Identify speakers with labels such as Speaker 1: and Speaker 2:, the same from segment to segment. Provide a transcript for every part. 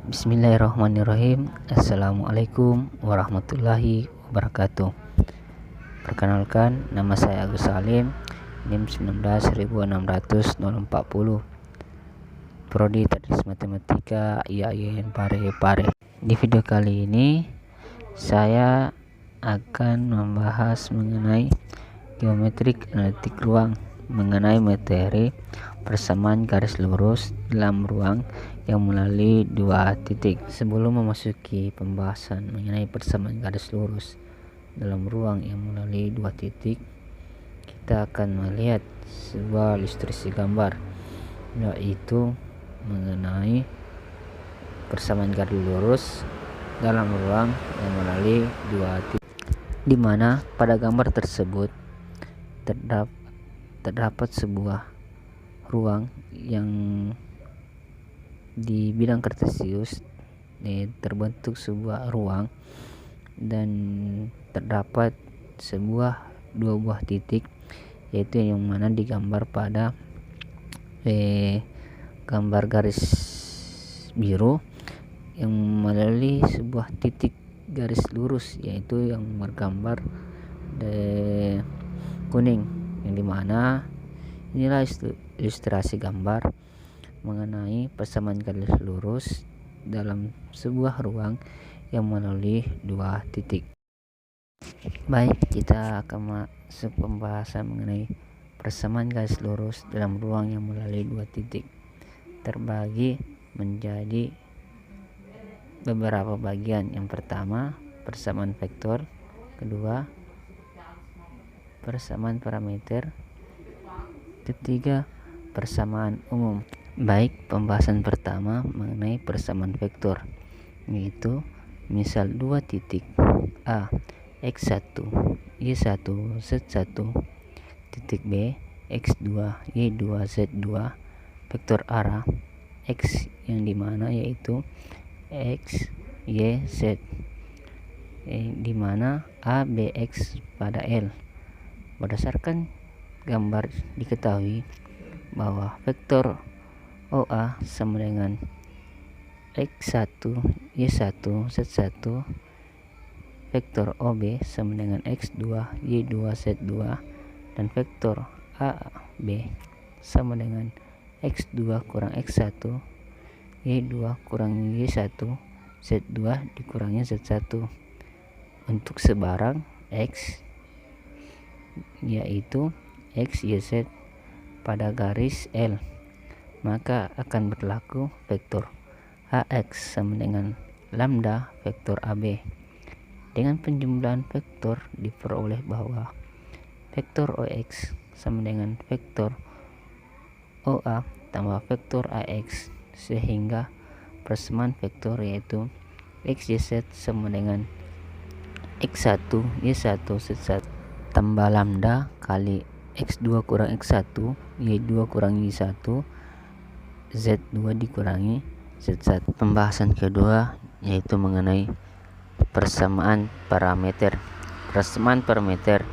Speaker 1: Bismillahirrahmanirrahim. Assalamualaikum warahmatullahi wabarakatuh. Perkenalkan, nama saya Agus Salim, NIM 19.600.040, Prodi Tadris Matematika IAIN Parepare. Di video kali ini saya akan membahas mengenai geometrik analitik ruang, mengenai materi persamaan garis lurus dalam ruang yang melalui dua titik. Sebelum memasuki pembahasan mengenai persamaan garis lurus dalam ruang yang melalui dua titik, kita akan melihat sebuah ilustrasi gambar, yaitu mengenai persamaan garis lurus dalam ruang yang melalui dua titik, di mana pada gambar tersebut terdapat sebuah ruang yang di bidang kartesius terbentuk sebuah ruang dan terdapat dua buah titik, yaitu yang mana digambar pada gambar garis biru yang melalui sebuah titik garis lurus, yaitu yang bergambar kuning, yang dimana inilah ilustrasi gambar mengenai persamaan garis lurus dalam sebuah ruang yang melalui dua titik. Baik, kita akan masuk pembahasan mengenai persamaan garis lurus dalam ruang yang melalui dua titik. Terbagi menjadi beberapa bagian. Yang pertama, persamaan vektor; kedua, persamaan parameter; ketiga, persamaan umum. Baik, pembahasan pertama mengenai persamaan vektor, yaitu misal dua titik A x1 y1 z1, titik B x2 y2 z2, vektor arah x yang dimana yaitu x y z, dimana A bx pada L. Berdasarkan gambar diketahui bahwa vektor OA sama dengan x1 y1 z1, vektor OB sama dengan x2 y2 z2, dan vektor AB sama dengan x2 kurang x1 y2 kurang y1 z2 dikurangi z1 untuk sebarang x, yaitu x y z pada garis L. Maka akan berlaku vektor AX sama dengan lambda vektor AB. Dengan penjumlahan vektor diperoleh bahwa vektor OX sama dengan vektor OA tambah vektor AX, sehingga persamaan vektor yaitu XYZ sama dengan X1 Y1 Z1 tambah lambda kali X2 kurang X1 Y2 kurang Y1 Z2 dikurangi Z1. Pembahasan kedua yaitu mengenai persamaan parameter. Persamaan parameter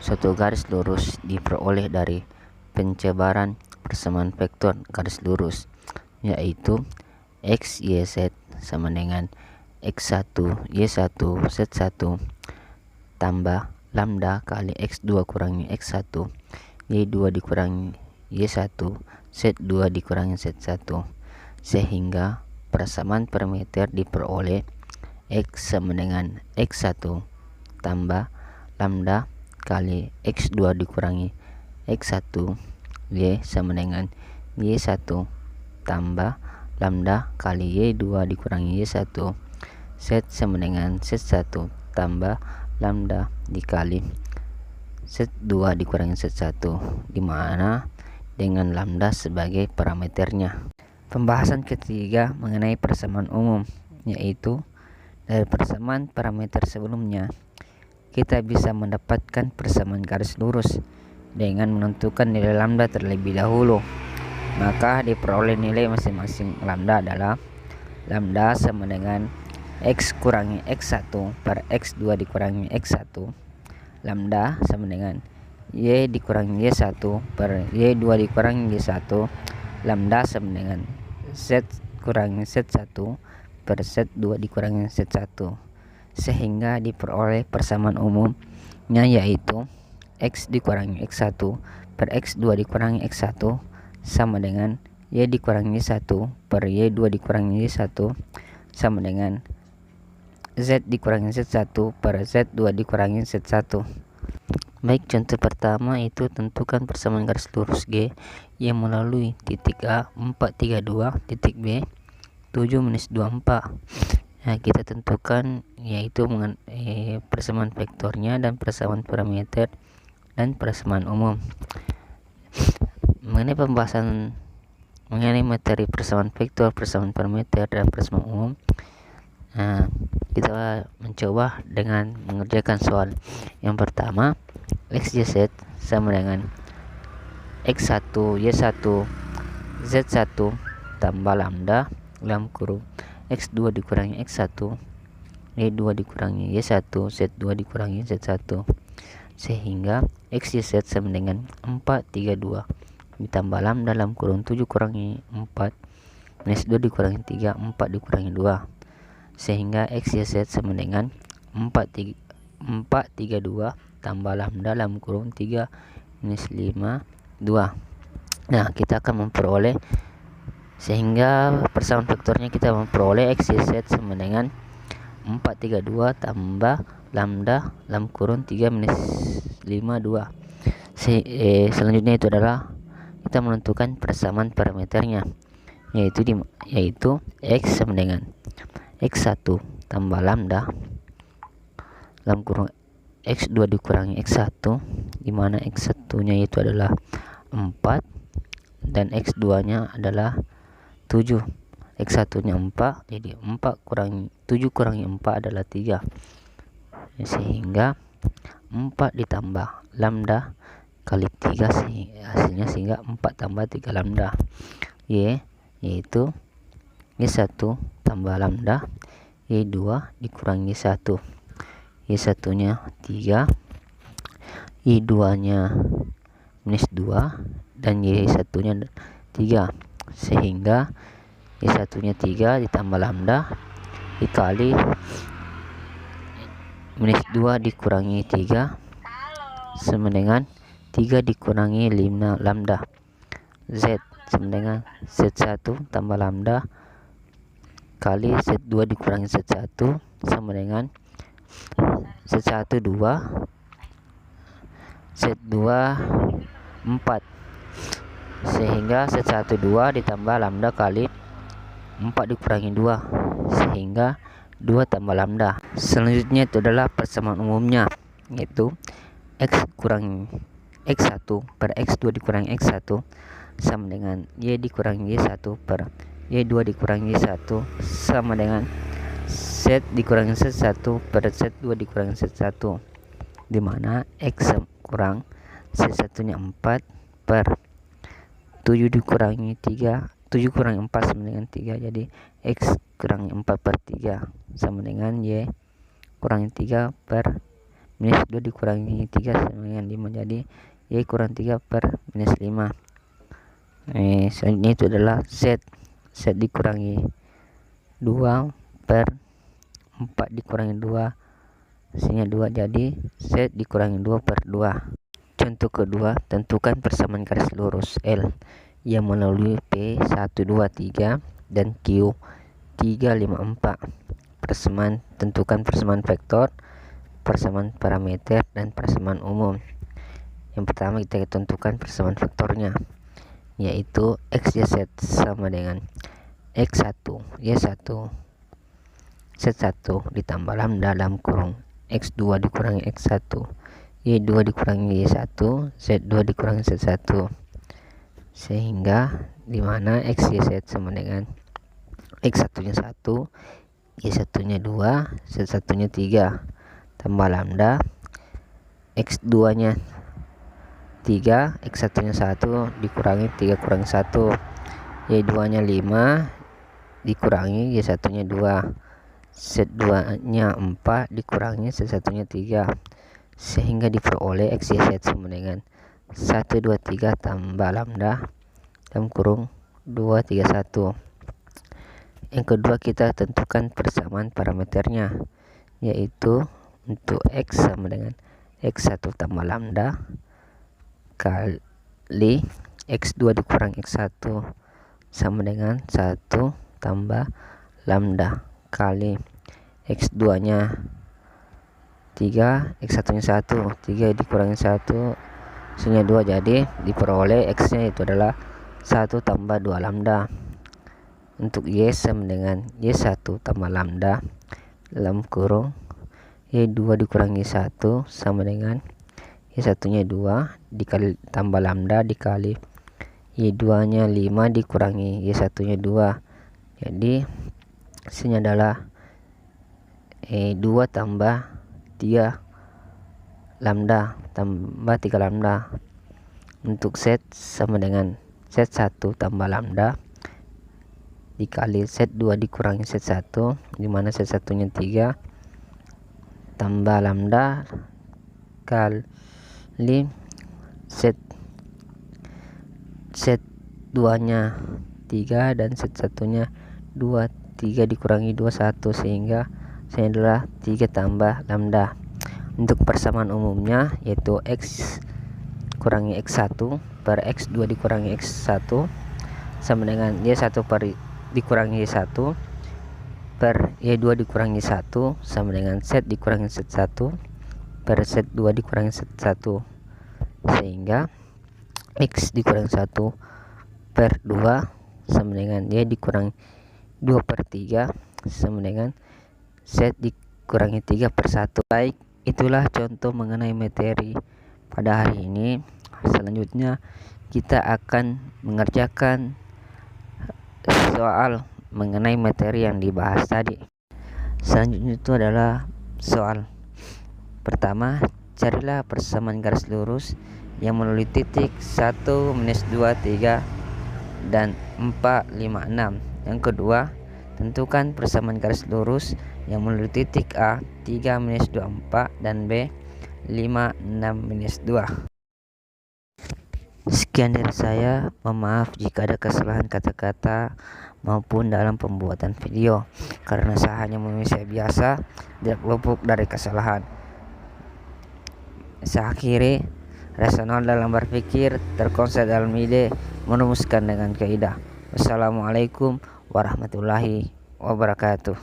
Speaker 1: suatu garis lurus diperoleh dari pencebaran persamaan vektor garis lurus, yaitu X, Y, Z sama dengan X1, Y1, Z1 tambah lambda kali X2 kurangi X1, Y2 dikurangi Y1, Z2 dikurangi Z1, sehingga persamaan parameter diperoleh X sama dengan X1 tambah lambda kali X2 dikurangi X1, Y sama dengan Y1 tambah lambda kali Y2 dikurangi Y1, Z sama dengan Z1 tambah lambda dikali Z2 dikurangi Z1, dimana dengan lambda sebagai parameternya. Pembahasan ketiga mengenai persamaan umum, yaitu dari persamaan parameter sebelumnya kita bisa mendapatkan persamaan garis lurus dengan menentukan nilai lambda terlebih dahulu. Maka diperoleh nilai masing-masing lambda adalah lambda sama dengan X kurangi X1 per X2 dikurangi X1, lambda sama dengan Y dikurangi Y1 per Y2 dikurangi Y1, lambda sama dengan Z kurangi Z1 per Z2 dikurangi Z1, sehingga diperoleh persamaan umumnya, yaitu X dikurangi X1 per X2 dikurangi X1 sama dengan Y dikurangi 1 per Y2 dikurangi Y1 sama dengan Z dikurangi Z1 per Z2 dikurangi Z1. Baik, contoh pertama itu tentukan persamaan garis lurus G yang melalui titik A 432, titik B 7-24. Nah, kita tentukan yaitu persamaan vektornya dan persamaan parameter dan persamaan umum. Mengenai pembahasan mengenai materi persamaan vektor, persamaan parameter dan persamaan umum, kita mencoba dengan mengerjakan soal. Yang pertama, XYZ sama dengan X1 Y1 Z1 tambah lambda dalam kurung X2 dikurangi X1 Y2 dikurangi Y1 Z2 dikurangi Z1, sehingga XYZ sama dengan 432 ditambah lambda dalam kurung 7 kurangi 4 minus 2 dikurangi 3, 4 dikurangi 2, sehingga XYZ sama dengan 432 tambah lambda dalam kurung 3 minus 5 2. Nah, kita akan memperoleh, sehingga persamaan vektornya kita memperoleh XYZ sama dengan 432 tambah lambda dalam kurung 3 minus 5 2. Selanjutnya itu adalah kita menentukan persamaan parameternya, yaitu X sama dengan X1 tambah lambda dalam kurung X2 dikurangi X1, di mana X1 nya itu adalah 4 dan X2 nya adalah 7. X1 nya 4, jadi 7 kurangi 4 adalah 3, sehingga 4 ditambah lambda kali 3 hasilnya, sehingga 4 tambah 3 lambda yaitu Y1 tambah lambda Y2 dikurangi Y1, Y1 nya 3, Y2 nya minus 2 dan Y1 nya 3, sehingga Y1 nya 3 ditambah lambda dikali minus 2 dikurangi 3 sama dengan 3 dikurangi 5 lambda. Z sama dengan Z1 tambah lambda kali Z2 dikurangi Z1 sama dengan Z1 2, Z2 4, sehingga Z1 2 ditambah lambda kali 4 dikurangi 2, sehingga 2 tambah lambda. Selanjutnya itu adalah persamaan umumnya, yaitu X kurangi X1 per X2 dikurangi X1 sama dengan Y dikurangi Y1 per Y2 dikurangi Y1 sama dengan Z dikurangi Z1 per Z2 dikurangi Z1, di mana X kurang Z1 nya 4 per 7 dikurangi 3, 7 kurangi 4 sama dengan 3, jadi X kurangi 4 per 3 sama dengan Y kurangi 3 per minus 2 dikurangi 3 sama dengan 5, jadi Y kurang 3 per minus 5. Selanjutnya itu adalah Z dikurangi 2 per 4 dikurangi 2 hasilnya 2, jadi Z dikurangi 2 per 2. Contoh kedua, tentukan persamaan garis lurus L yang melalui P 1 2 3 dan Q 3 5 4. Tentukan persamaan vektor, persamaan parameter dan persamaan umum. Yang pertama kita tentukan persamaan vektornya, yaitu XYZ sama dengan X1 Y1 Z1 ditambah lambda dalam kurung X2 dikurangi X1 Y2 dikurangi Y1 Z2 dikurangi Z1, sehingga dimana XYZ sama dengan X1 nya 1 Y1 nya 2 Z1 nya 3 tambah lambda X2 nya 3 X1 nya 1 dikurangi 3 kurangi 1 Y2 nya 5 dikurangi Y1 nya 2 Z2 nya 4 dikurangi Z1 nya 3, sehingga diperoleh XYZ sama dengan 1 2 3 tambah lambda dalam kurung 2 3 1. Yang kedua, kita tentukan persamaan parameternya, yaitu untuk X sama dengan X1 tambah lambda kali X2 dikurang X1 sama dengan 1 tambah lambda kali X2 nya 3, X1 nya 1, 3 dikurangi 1 hasilnya 2, jadi diperoleh X nya itu adalah 1 tambah 2 lambda. Untuk Y sama dengan Y1 tambah lambda dalam kurung Y2 dikurangi 1 sama dengan Y1 nya 2 dikali tambah lambda dikali Y2 nya 5 dikurangi Y1 nya 2, jadi hasilnya adalah 2 tambah 3 lambda tambah 3 lambda. Untuk Z sama dengan Z1 tambah lambda dikali Z2 dikurangi Z1, dimana Z1 nya 3 tambah lambda kali Z2 nya 3 dan Z1 nya 2, 3 dikurangi 2 1, sehingga hasilnya adalah 3 tambah lambda. Untuk persamaan umumnya, yaitu X kurangi X1 per X2 dikurangi X1 sama dengan Y1 per dikurangi Y1 per Y2 dikurangi 1 sama dengan Z dikurangi Z1 per Z2 dikurangi Z1, sehingga X dikurangi 1 per 2 sama dengan Y dikurangi 2 per 3 sama dengan Z dikurangi 3 per 1. Baik, itulah contoh mengenai materi pada hari ini. Selanjutnya kita akan mengerjakan soal mengenai materi yang dibahas tadi. Selanjutnya itu adalah soal pertama, carilah persamaan garis lurus yang melalui titik 1, -2, 3 dan 4, 5, 6. Yang kedua, tentukan persamaan garis lurus yang melalui titik A 3, -2, 4 dan B 5, 6, -2. Sekian dari saya, mohon maaf jika ada kesalahan kata-kata maupun dalam pembuatan video, karena saya hanya manusia biasa, tidak luput dari kesalahan. Saya akhiri, rasional dalam berpikir, terkonsep dalam ide, merumuskan dengan kaidah. Wassalamualaikum warahmatullahi wabarakatuh.